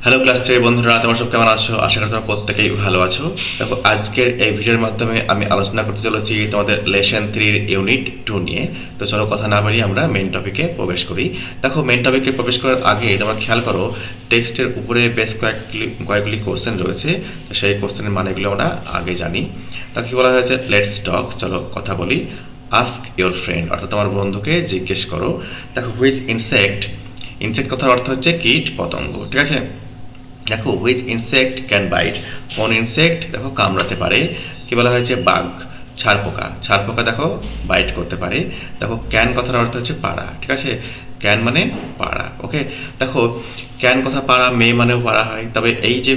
Hello class 3 বন্ধুরা, তোমরা সব কেমন আছো? আশা করি তোমরা প্রত্যেকেই ভালো আছো। দেখো, আজকের এই ভিডিওর মাধ্যমে আমি আলোচনা করতে চলেছি তোমাদের লেসন 3 ইউনিট 2 নিয়ে। তো চলো কথা না বাড়িয়ে আমরা মেইন টপিকে প্রবেশ করি। দেখো, মেইন টপিকে প্রবেশ করার আগে তোমরা খেয়াল করো, টেক্সটের উপরে বেশ কয়েকগুলি কোশ্চেন রয়েছে। তো সেই কোশ্চেনের মানেগুলো আমরা আগে জানি। তা কি বলা হয়েছে? লেটস টক, চলো কথা বলি। আস্ক ইওর ফ্রেন্ড, অর্থাৎ তোমার বন্ধুকে জিজ্ঞেস করো। দেখো, হুইচ ইনসেক্ট, ইনসেক্ট কথার অর্থ হচ্ছে কীট পতঙ্গ, ঠিক আছে? দেখো, হুইচ ইনসেক্ট ক্যান বাইট, কোন ইনসেক্ট দেখো কামড়াতে পারে। কি বলা হয়েছে? বাগ, ছারপোকা। ছারপোকা দেখো বাইট করতে পারে। দেখো, ক্যান কথার অর্থ হচ্ছে পাড়া, ঠিক আছে? ক্যান মানে পাড়া, ওকে। দেখো, ক্যান কথা পাড়া, মেয়ে মানেও পাড়া হয়। তবে এই যে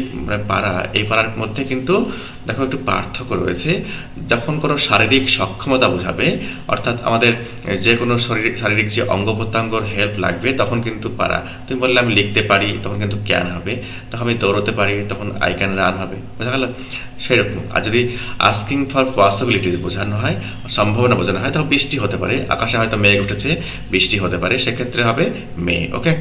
পাড়া, এই পাড়ার মধ্যে কিন্তু দেখো একটু পার্থক্য রয়েছে। যখন কোনো শারীরিক সক্ষমতা বোঝাবে, অর্থাৎ আমাদের যে কোনো শারীরিক যে অঙ্গ প্রত্যঙ্গর হেল্প লাগবে, তখন কিন্তু পারা। তুমি বললে আমি লিখতে পারি, তখন কিন্তু ক্যান হবে। তখন আমি দৌড়তে পারি, তখন আই ক্যান রান হবে, বোঝা গেল? সেরকম। আর যদি আস্কিং ফর পসিবিলিটিস বোঝানো হয়, সম্ভাবনা বোঝানো হয়, তখন বৃষ্টি হতে পারে। আকাশে হয়তো মেঘ উঠেছে, বৃষ্টি হতে পারে, সেক্ষেত্রে হবে মে, ওকে।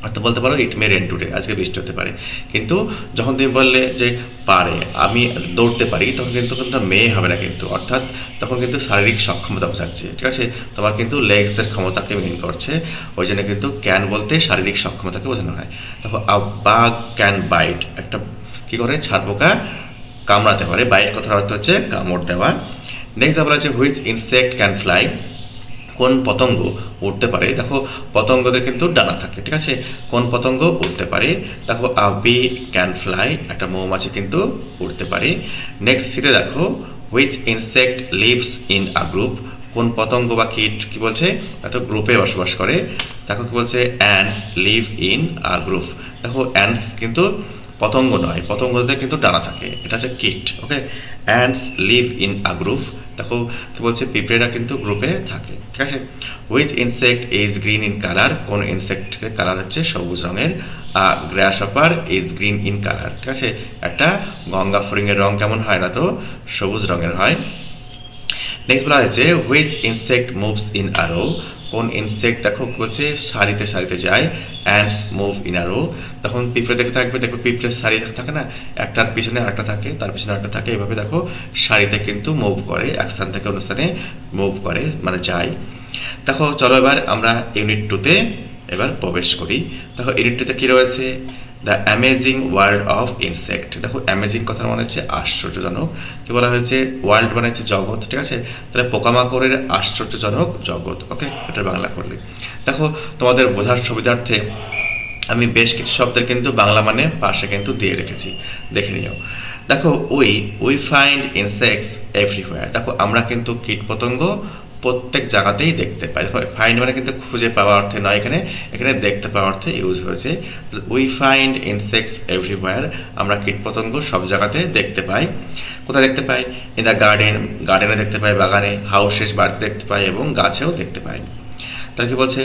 অর্থাৎ বলতে পারো ইট মে রেন টুডে, আজকে বৃষ্টি হতে পারে। কিন্তু যখন তুমি বললে যে পারে, আমি দৌড়তে পারি, তখন কিন্তু মেয়ে হবে না কিন্তু, অর্থাৎ তখন কিন্তু শারীরিক সক্ষমতা বোঝাচ্ছে, ঠিক আছে? তোমার কিন্তু লেগসের ক্ষমতাকে মিন করছে। ওই জন্য কিন্তু ক্যান বলতে শারীরিক সক্ষমতাকে বোঝানো হয়। দেখো, আ বাগ ক্যান বাইট, একটা কি করে ছারপোকা কামড়াতে পারে। বাইট কথার অর্থ হচ্ছে কামড় দেওয়া। নেক্সট বলা হচ্ছে হুইচ ইনসেক্ট ক্যান ফ্লাই, কোন পতঙ্গ উড়তে পারে। দেখো, পতঙ্গদের কিন্তু ডানা থাকে, ঠিক আছে? কোন পতঙ্গ উড়তে পারে? দেখো, আ বি ক্যান ফ্লাই, একটা মৌমাছি কিন্তু উড়তে পারে। নেক্সট সিটে দেখো, which insect leaves in a group, কোন পতঙ্গ বা কীট কি বলছে? এত গ্রুপে বসবাস করে। দেখো কি বলছে? Ants live in a group. দেখো, অ্যান্টস কিন্তু পতঙ্গ নয়, পতঙ্গদের কিন্তু ডানা থাকে, এটা হচ্ছে কীট, okay. Ants live in a group. দেখো কি বলছে? পিঁপড়েরা কিন্তু গ্রুপে থাকে, ঠিক আছে? Which insect is green in colour, কোন ইনসেক্টের কালার হচ্ছে সবুজ রঙের। Grasshopper is green in colour, ঠিক আছে? একটা গঙ্গা ফড়িংয়ের রং কেমন হয় না, তো সবুজ রঙের হয়। নেক্সট বলা হয়েছে which insect moves in a rho, কোন ইনসেক্ট দেখো বলছে সারিতে সারিতে যায়। Ants move in a rho. তখন পিঁপড়ে দেখে থাকবে, দেখো পিঁপড়ের সারি থাকে না, একটার পিছনে একটা থাকে, তার পিছনে একটা থাকে, এইভাবে দেখো সারিতে কিন্তু মুভ করে, এক স্থান থেকে অন্য স্থানে মুভ করে, মানে যায়। দেখো, চলো এবার আমরা ইউনিট 2-তে এবার প্রবেশ করি। দেখো, ইউনিট 2-তে কি রয়েছে? The amazing world of insect. দেখো, অ্যামেজিং কথার মানে হচ্ছে আশ্চর্যজনক। কি বলা হয়েছে? ওয়ার্ল্ড মানে হচ্ছে জগৎ, ঠিক আছে? তাহলে পোকামাকড়ের আশ্চর্যজনক জগৎ, ওকে, এটা বাংলা করলে। দেখো, তোমাদের বোঝার সুবিধার্থে আমি বেশ কিছু শব্দের কিন্তু বাংলা মানে পাশে কিন্তু দিয়ে রেখেছি, দেখে নিও। দেখো, উই ফাইন্ড ইনসেক্টস এভরিওয়্যার। দেখো, আমরা কিন্তু কীটপতঙ্গ প্রত্যেক জায়গাতেই দেখতে পাই। দেখো, ফাইন্ড মানে কিন্তু খুঁজে পাওয়া অর্থে নয়, এখানে এখানে দেখতে পাওয়া অর্থে ইউজ হয়েছে। উই ফাইন্ড ইনসেক্টস এভরিওয়্যার, আমরা কীটপতঙ্গ সব জায়গাতে দেখতে পাই। কোথায় দেখতে পাই? ইন দ্য গার্ডেন, গার্ডেনে দেখতে পাই, বাগানে, হাউসেস বাড়িতে দেখতে পাই, এবং গাছেও দেখতে পাই। তাহলে কি বলছে?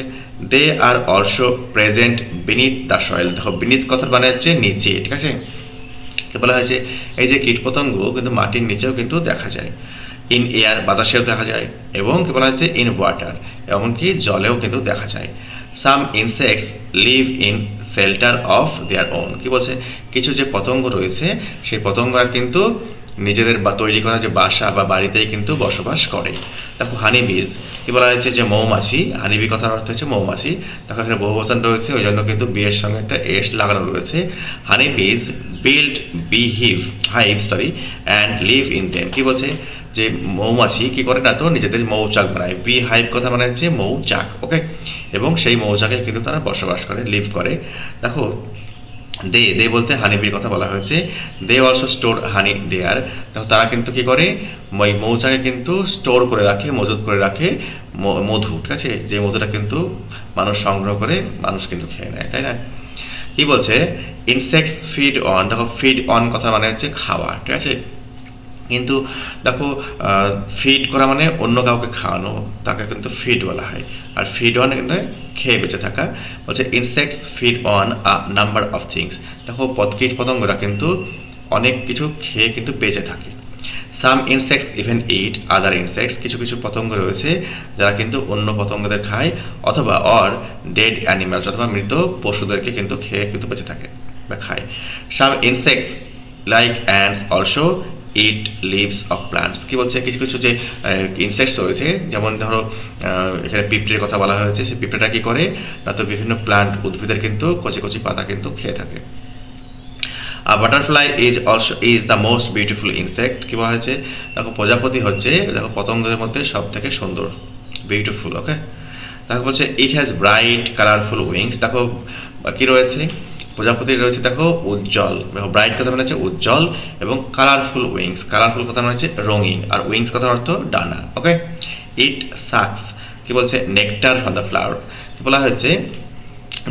They are also present beneath the soil. দেখো, বিনিথ কথার মানে হচ্ছে নিচে, ঠিক আছে? কি বলা হয়েছে? এই যে কীটপতঙ্গ কিন্তু মাটির নিচেও কিন্তু দেখা যায়। ইন এয়ার, বাতাসেও দেখা যায়, এবং কি বলা হয়েছে? ইন ওয়াটার, এমনকি জলেও কিন্তু দেখা যায়। Some insects live in shelter of their own. কি বলছে? কিছু যে পতঙ্গ রয়েছে, সেই পতঙ্গরা কিন্তু নিজেদের বা তৈরি করা যে বাসা বা বাড়িতেই কিন্তু বসবাস করে। দেখো, হানি বিজ, কি বলা হয়েছে? যে মৌমাছি। হানিবি কথার অর্থ হচ্ছে মৌমাছি। দেখো, এখানে বহুবচন রয়েছে, ওই জন্য কিন্তু বি এর সঙ্গে একটা এস লাগানো রয়েছে। হানি বিজ build hive and live in them. কি বলছে? যে মৌমাছি কি করে না, তো নিজেদের মৌচাক বানায়। বি হাইভ কথা মানে হচ্ছে মৌচাক, ওকে, এবং সেই মৌচাকে কিন্তু তারা বসবাস করে, লিভ করে। দেখো, দে বলতে হানিবির কথা বলা হয়েছে। দে অলসো স্টোর হানি দেয়ার। তারা কিন্তু কি করে? ওই মৌচাকে কিন্তু স্টোর করে রাখে, মজুত করে রাখে মধু, ঠিক আছে? যে মধুটা কিন্তু মানুষ সংগ্রহ করে, মানুষ কিন্তু খেয়ে নেয়, তাই না? কি বলছে? Insects feed on. দেখো, ফিড অন কথা মানে হচ্ছে খাওয়া, ঠিক আছে? কিন্তু দেখো, ফিড করা মানে অন্য কাউকে খাওয়ানো, তাকে কিন্তু ফিড বলা হয়। আর ফিড অন কিন্তু খেয়ে বেঁচে থাকা। বলছে insects feed on a number of things. দেখো, কীট পতঙ্গরা কিন্তু অনেক কিছু খেয়ে কিন্তু বেঁচে থাকে। Some insects even eat other insects. কিছু কিছু পতঙ্গ রয়েছে যারা কিন্তু অন্য পতঙ্গদের খায়, অথবা অর ডেড অ্যানিমালস, অথবা মৃত পশুদেরকে কিন্তু খেয়ে কিন্তু বেঁচে থাকে। বা খায়। Some insects like ants also eat leaves of plants. কি বলছে, কিছু কিছু যে ইনসেক্টস রয়েছে, যেমন ধরো এখানে পিঁপড়ের কথা বলা হয়েছে, সেই পিঁপড়েটা কি করে না, তো বিভিন্ন প্লান্ট উদ্ভিদের কিন্তু কচি কচি পাতা কিন্তু খেয়ে থাকে। Butterfly is the most beautiful insect. কি বলা হয়েছে, দেখো প্রজাপতি হচ্ছে দেখো পতঙ্গের মধ্যে সব থেকে সুন্দর, বিউটিফুল। ওকে, দেখো বলছে it has bright colourful wings. দেখো কি রয়েছে, প্রজাপতির রয়েছে দেখো উজ্জ্বল, দেখো ব্রাইট কথা মানে হচ্ছে উজ্জ্বল, এবং কালারফুল উইংস, কালারফুল কথা মানে হচ্ছে রঙিন, আর উইংস কথা অর্থ ডানা। ওকে, ইট সাকস, কি বলছে নেকটার ফ্রম দ্য ফ্লাওয়ার। কি বলা হয়েছে,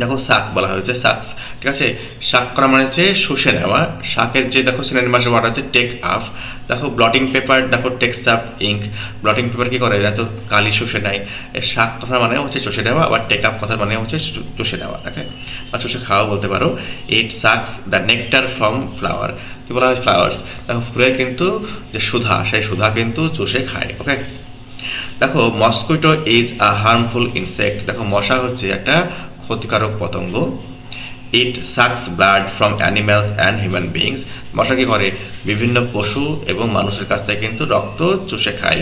দেখো শাক বলা হয়েছে, শাকস, ঠিক আছে। শাক করা মানে হচ্ছে শুষে নেওয়া। শাকের যে দেখো সিনোনিম ওয়ার্ড আছে টেক আপ। দেখো ব্লটিং পেপার, দেখো takes up ink. Blotting paper কি করে, তো কালি শুষে নেয়। শাক কথা মানে হচ্ছে চষে নেওয়া, আবার টেক আপ কথা মানে হচ্ছে চষে নেওয়া, ওকে, বা চষে খাওয়া বলতে পারো। It sucks the nectar from flower. কি বলা হয়, ফ্লাওয়ার্স, দেখো ফুলের কিন্তু যে সুধা, সেই সুধা কিন্তু চষে খায়। ওকে, দেখো mosquito is a harmful insect. দেখো মশা হচ্ছে একটা ক্ষতিকারক পতঙ্গ। It sucks blood from animals and human beings. মশা কি করে, বিভিন্ন পশু এবং মানুষের কাছ থেকে কিন্তু রক্ত চুষে খায়।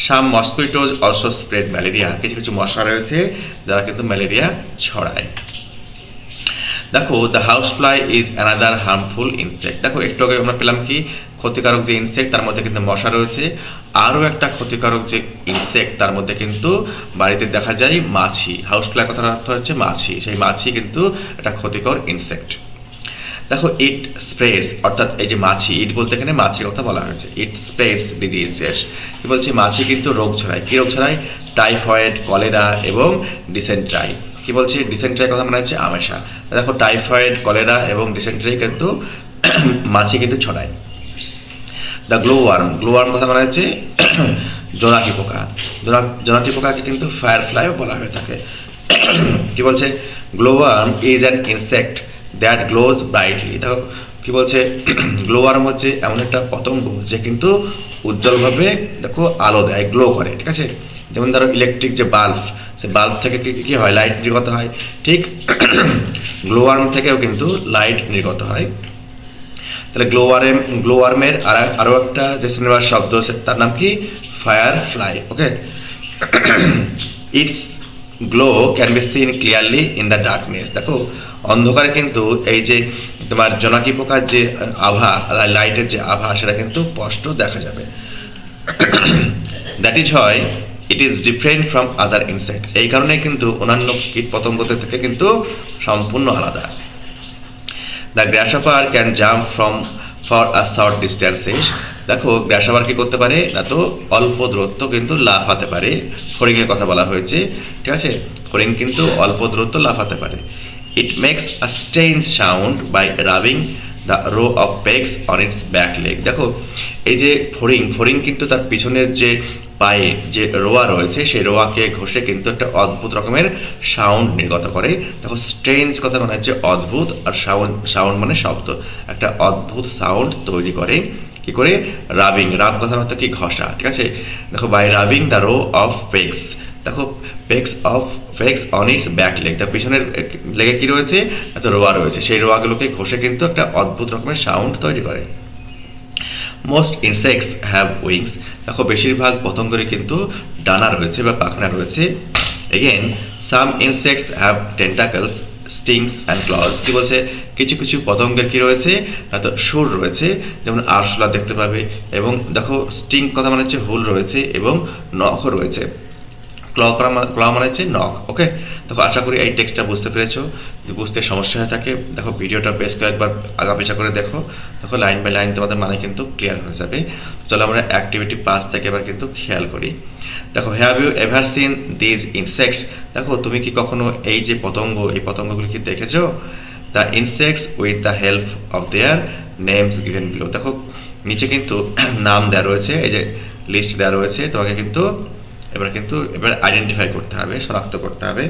সাম মস্কুইটোজ অলসো স্প্রেড ম্যালেরিয়া। কিছু কিছু মশা রয়েছে যারা কিন্তু ম্যালেরিয়া ছড়ায়। দেখো the house fly is another harmful insect. দেখো একটু আগে আমরা পেলাম কি ক্ষতিকারক যে ইনসেক্ট, তার মধ্যে কিন্তু মশা রয়েছে। আরও একটা ক্ষতিকারক যে ইনসেক্ট, তার মধ্যে কিন্তু বাড়িতে দেখা যায় মাছি। হাউস ফ্লাই কথার অর্থ হচ্ছে মাছি, সেই মাছি কিন্তু একটা ক্ষতিকর ইনসেক্ট। দেখো ইট স্প্রেডস, অর্থাৎ এই যে মাছি, ইট বলতে এখানে মাছির কথা বলা হয়েছে। ইট স্প্রেডস ডিজিজেস। কি বলছি, মাছি কিন্তু রোগ ছড়ায়। কি রোগ ছড়ায়, টাইফয়েড, কলেরা এবং ডিসেন্ট্রাই। কি বলছি, ডিসেন্ট্রাই কথা মনে হচ্ছে আমেশা। দেখো টাইফয়েড, কলেরা এবং ডিসেন্ট্রাই কিন্তু মাছি কিন্তু ছড়ায়। The glow worm, glow worm কথা মনে হচ্ছে জোনাকি পোকা। জোনাকি পোকাকে কিন্তু ফায়ার ফ্লাইও বলা হয়ে থাকে। কি বলছে, glow worm is an insect that glows brightly. দেখো কি বলছে, গ্লো ওয়ার্ম হচ্ছে এমন একটা পতঙ্গ যে কিন্তু উজ্জ্বলভাবে দেখো আলো দেয়, গ্লো করে, ঠিক আছে। যেমন ধরো ইলেকট্রিক যে বাল্ব, সে বাল্ব থেকে কি হয়, লাইট নির্গত হয়, ঠিক গ্লো ওয়ার্ম থেকেও কিন্তু লাইট নির্গত হয়। তাহলে গ্লো ওয়ার্মের আরও একটা যে সিনেমার শব্দ, তার নাম কি, fire fly. Okay, it's glow can be seen clearly in the darkness. দেখো অন্ধকারে কিন্তু এই যে তোমার জোনাকি পোকার যে আভা, লাইটের যে আভা, সেটা কিন্তু স্পষ্ট দেখা যাবে। দ্যাট ইজ হয় it is different from other insect. এই কারণে কিন্তু অন্যান্য কীট পতঙ্গদের থেকে কিন্তু সম্পূর্ণ আলাদা। The গ্রাসহপার can jump for a short distances. দেখো গ্রাসহপার কি করতে পারে না, তো অল্প দূরত্ব কিন্তু লাফাতে পারে। ফড়িংয়ের কথা বলা হয়েছে, ঠিক আছে। ফড়িং কিন্তু অল্প দূরত্ব লাফাতে পারে। It makes a strange sound by rubbing the row of pegs on its back leg. দেখো এই যে ফড়িং কিন্তু তার পিছনের যে পায়ে যে রোয়া রয়েছে, সেই রোয়াকে ঘষে কিন্তু একটা অদ্ভুত রকমের সাউন্ড নির্গত করে। দেখো স্ট্রেঞ্জ কথা মানে হচ্ছে অদ্ভুত, আর সাউন্ড মানে শব্দ, একটা অদ্ভুত সাউন্ড তৈরি করে। কি করে, রাবিং, রাব কথার অর্থ কি, ঘষা, ঠিক আছে। দেখো by rubbing the row of pegs. দেখো pegs on its back leg, তার পিছনের লেগে কি রয়েছে, এত রোয়া রয়েছে, সেই রোয়াগুলোকে ঘষে কিন্তু একটা অদ্ভুত রকমের সাউন্ড তৈরি করে। Most insects have wings. দেখো বেশিরভাগ পতঙ্গেরই কিন্তু ডানা রয়েছে বা পাখনা রয়েছে। Again some insects have tentacles, stings and claws. কি বলছে, কিছু কিছু পতঙ্গের কি রয়েছে না, তো সুর রয়েছে, যেমন আরশোলা দেখতে পাবে, এবং দেখো স্টিং কথা মানে হচ্ছে হুল রয়েছে, এবং নখও রয়েছে। ক্ল মানে হচ্ছে নখ। ওকে, দেখো আশা করি এই টেক্সটটা বুঝতে পেরেছো। যদি বুঝতে সমস্যা হয়ে থাকে, দেখো ভিডিওটা বেশ কয়েকবার আগা পেছা করে দেখো লাইন বাই লাইন তোমাদের মানে কিন্তু ক্লিয়ার হয়ে যাবে। চলো আমরা অ্যাক্টিভিটি 5 থেকে এবার কিন্তু খেয়াল করি। দেখো have you ever seen these insects. দেখো তুমি কি কখনো এই যে এই পতঙ্গগুলি কি দেখেছো? The insects with the help of their names given below. দেখো নিচে কিন্তু নাম দেওয়া রয়েছে, এই যে লিস্ট দেওয়া রয়েছে, তোমাকে কিন্তু এবার আইডেন্টিফাই করতে হবে, শনাক্ত করতে হবে।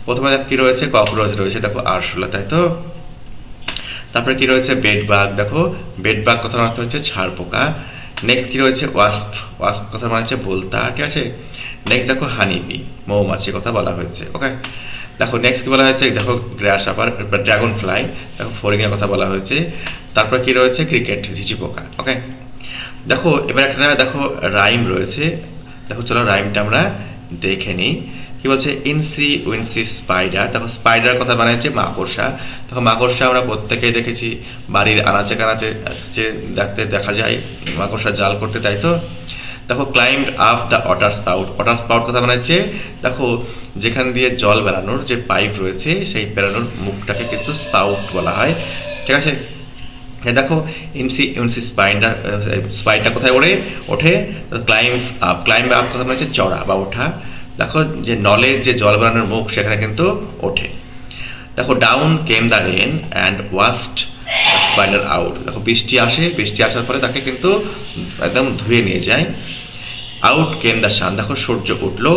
প্রথমে কি রয়েছে, ককরোচ রয়েছে, দেখো আরশোলা, তাই তো। তারপরে কি রয়েছে, বেডবাগ। দেখো বেডবাগ কথার অর্থ হচ্ছে ছাড় পোকা। নেক্সট কি রয়েছে, ওয়াস্প কথার মানে হচ্ছে বোলতা, ঠিক আছে। নেক্সট দেখো হানিবি, মৌমাছি কথা বলা হয়েছে। ওকে, দেখো নেক্সট কি বলা হয়েছে, দেখো গ্রাস আপার, ড্রাগন ফ্লাই, দেখো ফড়িংয়ের কথা বলা হয়েছে। তারপর কি রয়েছে, ক্রিকেট, ঝিঝি পোকা। ওকে, দেখো এবার একটা দেখো রাইম রয়েছে। দেখো চলো রাইমটা আমরা দেখে নিই। কি বলছে, ইনসি উইনসি স্পাইডার। দেখো স্পাইডার কথা বানাচ্ছে মাকড়সা। দেখো মাকড়সা আমরা প্রত্যেকেই দেখেছি বাড়ির আনাচে কানাচে যে দেখা যায় মাকড়সা জাল করতে, তাই তো। দেখো climb up the water spout. Water spout কথা বানাচ্ছে দেখো যেখান দিয়ে জল বেরানোর যে পাইপ রয়েছে সেই বেরানোর মুখটাকে কিন্তু স্পাউট বলা হয়, ঠিক আছে। দেখো ইনসি ইউনসি স্পাইডার, স্পাইডার কোথায় ওঠে, ক্লাইম্ব আপ কথা বলা হচ্ছে চড়া বা ওঠা। দেখো যে নলের যে জল বেরানোর মুখ সেখানে কিন্তু ওঠে। দেখো down came the rain and washed spider out. দেখো বৃষ্টি আসে, বৃষ্টি আসার পরে তাকে কিন্তু একদম ধুয়ে নিয়ে যায়। Out came the sun. দেখো সূর্য উঠলো।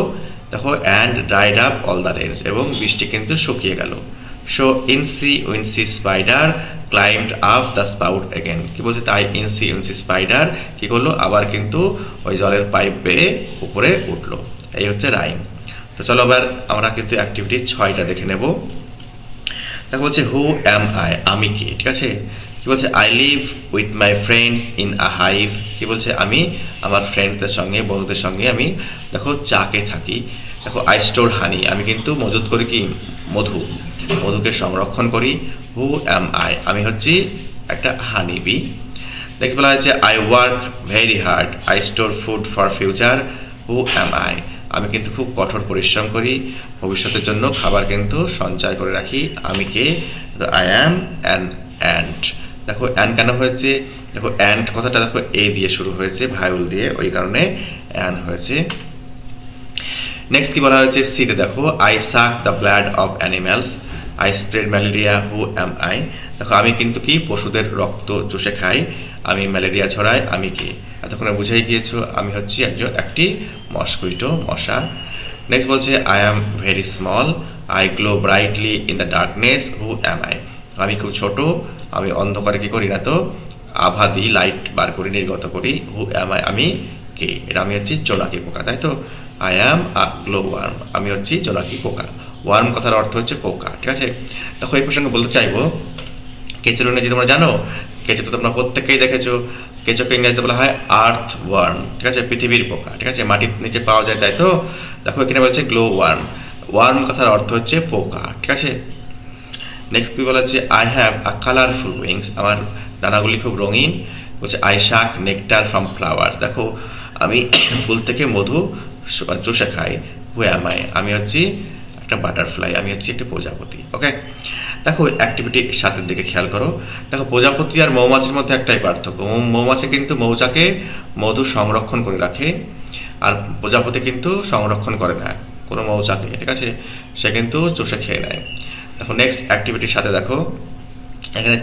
দেখো and dried up all the rain, এবং বৃষ্টি কিন্তু শুকিয়ে গেল। So incy wincy spider climbed up the spout again. কি বলছে, তাই ইনসি উইনসি স্পাইডার কি করলো, আবার কিন্তু ওই জলের পাইপ বেয়ে উপরে উঠলো। এই হচ্ছে রাইম। তো চলো আবার আমরা কিন্তু অ্যাক্টিভিটি 6টা দেখে নেব। দেখো বলছে হু অ্যাম আই, আমি কে, ঠিক আছে। কি বলছে, I live with my friends in a hive. কি বলছে, আমি আমার ফ্রেন্ডসদের সঙ্গে, বন্ধুদের সঙ্গে আমি দেখো চাকে থাকি। দেখো আই স্টোর হানি, আমি কিন্তু মজুত করি কি মধুকে সংরক্ষণ করি। হু অ্যাম আই, আমি হচ্ছি একটা হানি বি। নেক্সট বলা হয়েছে I work very hard, I store food for future. Who am I, আমি কিন্তু খুব কঠোর পরিশ্রম করি, ভবিষ্যতের জন্য খাবার কিন্তু সঞ্চয় করে রাখি। আমি কে, আই অ্যাম অ্যান অ্যান্ট। দেখো অ্যান কেন হয়েছে, দেখো অ্যান্ট কথাটা দেখো এ দিয়ে শুরু হয়েছে, ভায়োল দিয়ে, ওই কারণে অ্যান হয়েছে। নেক্সট কি বলা হয়েছে, সিতে দেখো I suck the blood of animals, I spread malaria. Who am I, দেখো আমি কিন্তু কি পশুদের রক্ত চুষে খাই, আমি ম্যালেরিয়া ছড়াই। আমি কি, এতক্ষণে বুঝাই গিয়েছো আমি হচ্ছি একটি মস্কুইটো, মশা। নেক্সট বলছে I am very small, I glow brightly in the darkness. Who am I, আমি খুব ছোট, আমি অন্ধকারে কি করি না তো আভা দিই, লাইট বার করি, নির্গত করি। হু অ্যাম আই, আমি কে, এটা আমি হচ্ছি জোনাকি পোকা, তাই তো। I am a glow worm, আমি হচ্ছি জোনাকি পোকা। ওয়ার্ম কথার অর্থ হচ্ছে পোকা, ঠিক আছে। দেখো এই প্রসঙ্গে বলতে চাইবো কেঁচোর ইংরেজি তোমরা জানো, কেঁচো তো তোমরা প্রত্যেকেই দেখেছো। কেঁচোকে ইংরেজিতে বলা হয় আর্থ ওয়ার্ম, ঠিক আছে, পৃথিবীর পোকা, ঠিক আছে, মাটির নিচে পাওয়া যায়, তাই তো। দেখো এখানে বলছে গ্লো ওয়ার্ম, ওয়ার্ম কথার অর্থ হচ্ছে পোকা, ঠিক আছে। নেক্সট কি বলা হচ্ছে I have a colourful wings, আমার ডানাগুলি খুব রঙিন। বলছে আই শাক নেকটার ফ্রম ফ্লাওয়ার্স, দেখো আমি ফুল থেকে মধু চুষে খাই। হু অ্যাম আই, আমি হচ্ছি একটা বাটারফ্লাই, আমি হচ্ছি একটা প্রজাপতি। ওকে, দেখো অ্যাক্টিভিটি সাথের দিকে খেয়াল করো। দেখো প্রজাপতি আর মৌমাছির মধ্যে একটাই পার্থক্য, মৌমাছি কিন্তু মৌচাকে মধু সংরক্ষণ করে রাখে, আর প্রজাপতি কিন্তু সংরক্ষণ করে না কোনো মৌচাকে, ঠিক আছে, সে কিন্তু চুষে খেয়ে নেয়। দেখো নেক্সট অ্যাক্টিভিটির সাথে দেখো এখানে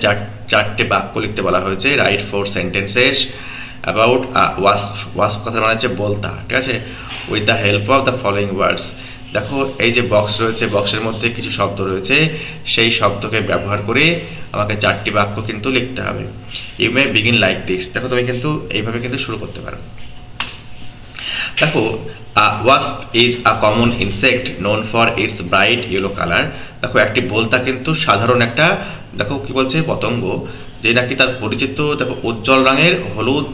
চারটে বাক্য লিখতে বলা হয়েছে। Right 4 sentences about wasp. Wasp কথা মানে হচ্ছে বলতা, ঠিক আছে, with the help of the following words. দেখো এই যে বক্স রয়েছে, বক্সের মধ্যে কিছু শব্দ রয়েছে, সেই শব্দকে ব্যবহার করে আমাকে 4টি বাক্য কিন্তু লিখতে হবে। You may begin like this, দেখো তুমি কিন্তু এইভাবে কিন্তু শুরু করতে পারো। দেখো wasp is a common insect known for its bright yellow colour. দেখো একটি বলতা কিন্তু সাধারণ একটা, দেখো কি বলছে, পতঙ্গ, যে নাকি তার পরিচিত দেখো উজ্জ্বল রঙের হলুদ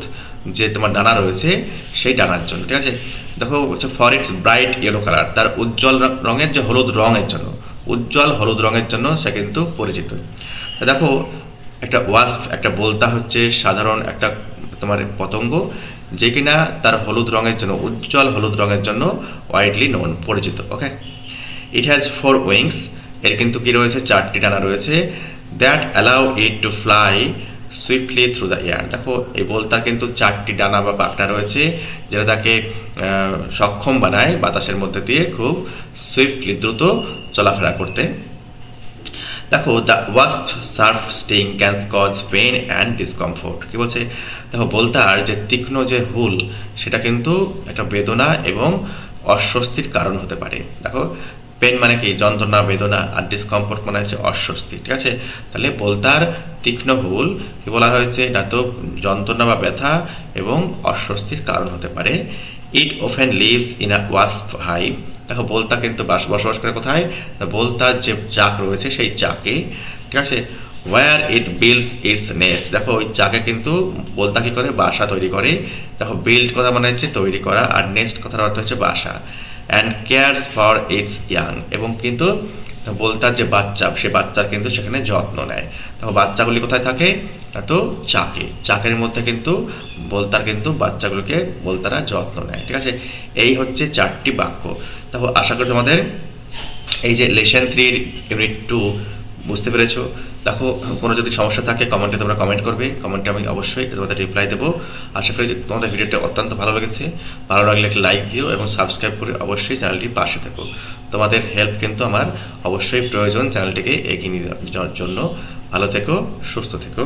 যে তোমার ডানা রয়েছে সেই ডানার জন্য, ঠিক আছে। দেখো হচ্ছে for its bright yellow colour, তার উজ্জ্বল রঙের যে হলুদ রঙের জন্য, উজ্জ্বল হলুদ রঙের জন্য সে কিন্তু পরিচিত। দেখো একটা ওয়াস্প, একটা বলতা হচ্ছে সাধারণ একটা তোমার পতঙ্গ, যে কিনা তার হলুদ রঙের জন্য, উজ্জ্বল হলুদ রঙের জন্য ওয়াইডলি নোন, পরিচিত। ওকে, ইট হ্যাজ 4 উইংস, এর কিন্তু কি রয়েছে, 4টি ডানা রয়েছে। That allow it to fly swiftly through the air. দেখো এই বলতার কিন্তু 4টি ডানা বা পাখনা রয়েছে, যেটা তাকে সক্ষম বানায় বাতাসের মধ্যে দিয়ে খুব সুইফটলি, দ্রুত চলাফেরা করতে। দেখো the wasp sharp sting can cause pain and discomfort. কি বলছে, দেখো বলতার যে তীক্ষ্ণ যে হুল সেটা কিন্তু একটা বেদনা এবং অস্বস্তির কারণ হতে পারে। দেখো পেন মানে কি, যন্ত্রণা, বেদনা, আর ডিসকমফোর্ট মানে হচ্ছে অস্বস্তি, ঠিক আছে। তাহলে বলতার তীক্ষ্ণ হুল কি বলা হয়েছে, এটা তো যন্ত্রণা বা ব্যথা এবং অস্বস্তির কারণ হতে পারে। It often lives in a wasp hive, দেখো বলতা কিন্তু বসবাস করে কোথায়, বলতার যে চাক রয়েছে সেই চাকে, ঠিক আছে। Where it builds its nest, দেখো ওই চাকে কিন্তু বলতা কি করে, বাসা তৈরি করে। দেখো বিল্ড কথা মানে হচ্ছে তৈরি করা, আর নেস্ট কথার অর্থ হচ্ছে বাসা। And cares for its young, এবং কিন্তু বলতার যে বাচ্চা, সে বাচ্চার কিন্তু সেখানে যত্ন নেয়। দেখো বাচ্চাগুলি কোথায় থাকে, তো চাকে, চাকের মধ্যে কিন্তু বলতার কিন্তু বাচ্চাগুলোকে বলতারা যত্ন নেয়, ঠিক আছে। এই হচ্ছে 4টি বাক্য। দেখো আশা করি তোমাদের এই যে লেসন 3 ইউনিট 2 বুঝতে পেরেছো। দেখো কোনো যদি সমস্যা থাকে কমেন্টে তোমরা কমেন্ট করবে, কমেন্টে আমি অবশ্যই তোমাদের রিপ্লাই দেবো। আশা করি তোমাদের ভিডিওটা অত্যন্ত ভালো লেগেছে। ভালো লাগলে একটা লাইক দিও এবং সাবস্ক্রাইব করে অবশ্যই চ্যানেলটির পাশে থেকো। তোমাদের হেল্প কিন্তু আমার অবশ্যই প্রয়োজন চ্যানেলটিকে এগিয়ে নিয়ে যাওয়ার জন্য। ভালো থেকো, সুস্থ থেকো।